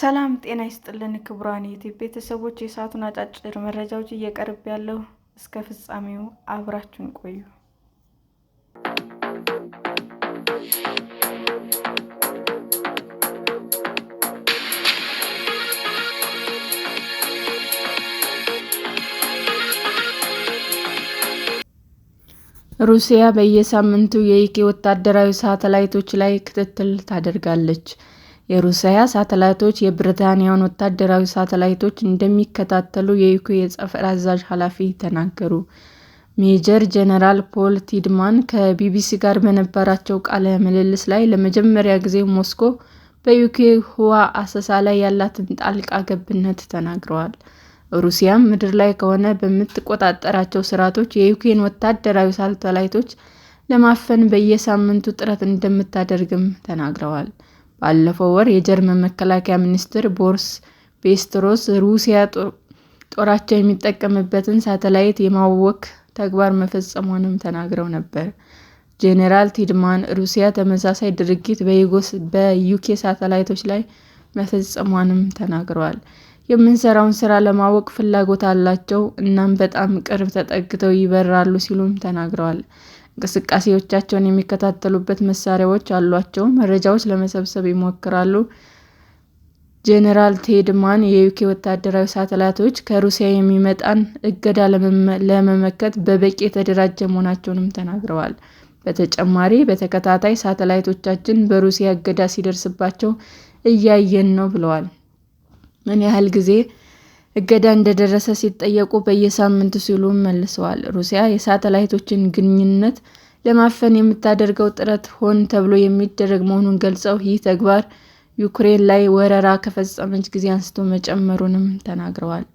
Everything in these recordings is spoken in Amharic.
ሰላም ጤና ይስጥልን ክቡራን የዩቲዩብ ቤተሰቦች፣ የሰዓቱን አጫጭር መረጃዎች እየቀርብ ያለው እስከ ፍጻሜው አብራችሁን ቆዩ። ሩሲያ በየሳምንቱ የዩክሬን ወታደራዊ ሳተላይቶች ላይ ክትትል ታደርጋለች። የሩሲያ ሳተላይቶች የብሪታንያን ወታደራዊ ሳተላይቶች እንደሚከታተሉ የዩክሬን የጠፈር አዛዥ ኃላፊ ተናገሩ። ሜጀር ጄኔራል ፖል ቲድማን ከቢቢሲ ጋር በነበራቸው ቃለ ምልልስ ላይ ለመጀመሪያ ጊዜ ሞስኮ በዩክሬን ህዋ አሰሳ ላይ ያላትን ጣልቃ ገብነት ተናግረዋል። ሩሲያም ምድር ላይ ከሆነ በምትቆጣጠራቸው ስርዓቶች የዩክሬን ወታደራዊ ሳተላይቶች ለማፈን በየሳምንቱ ጥረት እንደምታደርግም ተናግረዋል። ባለፈው ወር የጀርመን መከላከያ ሚኒስትር ቦሪስ ፒስቶሪያስ ሩሲያ ጦራቸው የሚጠቀምበትን ሳተላይት የማወክ ተግባር መፈጸሟንም ተናግረው ነበር። ጄኔራል ቲድማን ሩሲያ ተመሳሳይ ድርጊት በዩክሬን ሳተላይቶች ላይ መፈጸሟንም ተናግረዋል። የምንሰራውን ስራ ለማወቅ ፍላጎት አላቸው፣ እናም በጣም ቅርብ ተጠግተው ይበራሉ ሲሉም ተናግረዋል። እንቅስቃሴዎቻቸውን የሚከታተሉበት መሳሪያዎች አሏቸው፣ መረጃዎች ለመሰብሰብ ይሞክራሉ። ጄኔራል ቲድማን የዩክሬን ወታደራዊ ሳተላይቶች ከሩሲያ የሚመጣን እገዳ ለመመከት በበቂ የተደራጁ መሆናቸውንም ተናግረዋል። በተጨማሪ በተከታታይ ሳተላይቶቻችን በሩሲያ እገዳ ሲደርስባቸው እያየን ነው ብለዋል። ምን ያህል ጊዜ እገዳ እንደደረሰ ሲጠየቁ በየሳምንቱ ሲሉ መልሰዋል። ሩሲያ የሳተላይቶችን ግንኙነት ለማፈን የምታደርገው ጥረት ሆን ተብሎ የሚደረግ መሆኑን ገልጸው ይህ ተግባር ዩክሬን ላይ ወረራ ከፈጸመች ጊዜ አንስቶ መጨመሩንም ተናግረዋል።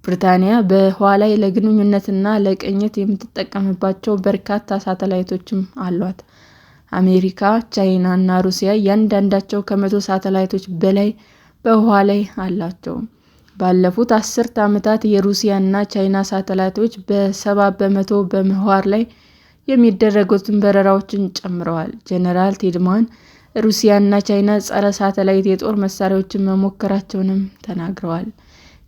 ብሪታንያ በህዋ ላይ ለግንኙነትና ለቅኝት የምትጠቀምባቸው በርካታ ሳተላይቶችም አሏት። አሜሪካ፣ ቻይና እና ሩሲያ እያንዳንዳቸው ከ100 ሳተላይቶች በላይ በህዋ ላይ አላቸው። ባለፉት 10 ዓመታት የሩሲያ እና ቻይና ሳተላይቶች በ70% በምህዋር ላይ የሚደረጉትን በረራዎችን ጨምረዋል። ጄኔራል ቲድማን ሩሲያ እና ቻይና ጸረ ሳተላይት የጦር መሳሪያዎችን መሞከራቸውንም ተናግረዋል።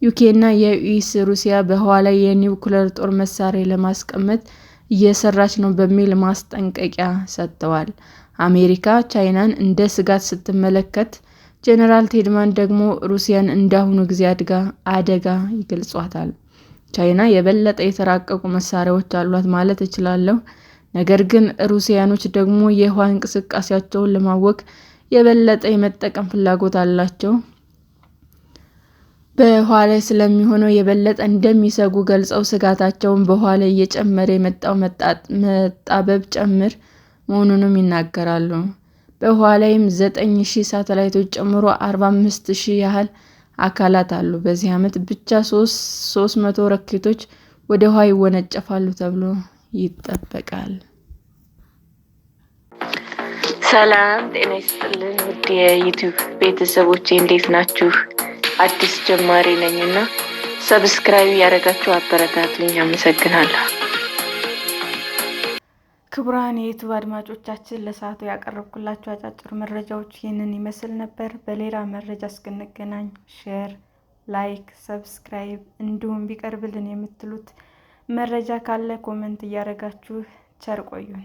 ዩክሬንና ዩኤስ ሩሲያ በህዋ ላይ የኒውክሌር ጦር መሳሪያ ለማስቀመጥ እየሰራች ነው በሚል ማስጠንቀቂያ ሰጥተዋል። አሜሪካ ቻይናን እንደ ስጋት ስትመለከት፣ ጄኔራል ቲድማን ደግሞ ሩሲያን እንዳሁኑ ጊዜ አደጋ ይገልጿታል። ቻይና የበለጠ የተራቀቁ መሳሪያዎች አሏት ማለት እችላለሁ፣ ነገር ግን ሩሲያኖች ደግሞ የህዋ እንቅስቃሴያቸውን ለማወቅ የበለጠ የመጠቀም ፍላጎት አላቸው። በህዋ ላይ ስለሚሆነው የበለጠ እንደሚሰጉ ገልጸው ስጋታቸውን በህዋ ላይ እየጨመረ የመጣው መጣበብ ጭምር መሆኑንም ይናገራሉ። በህዋ ላይም 9,000 ሳተላይቶች ጨምሮ 45,000 ያህል አካላት አሉ። በዚህ ዓመት ብቻ 300 ሮኬቶች ወደ ህዋ ይወነጨፋሉ ተብሎ ይጠበቃል። ሰላም ጤና ይስጥልን ውድ የዩቲዩብ ቤተሰቦቼ፣ እንዴት ናችሁ? አዲስ ጀማሪ ነኝና ሰብስክራይብ ያደረጋችሁ አበረታቱኝ። አመሰግናለሁ። ክቡራን የዩቲዩብ አድማጮቻችን ለሰዓቱ ያቀረብኩላችሁ አጫጭር መረጃዎች ይህንን ይመስል ነበር። በሌላ መረጃ እስክንገናኝ ሼር፣ ላይክ፣ ሰብስክራይብ እንዲሁም ቢቀርብልን የምትሉት መረጃ ካለ ኮሜንት እያደረጋችሁ ቸር ቆዩን።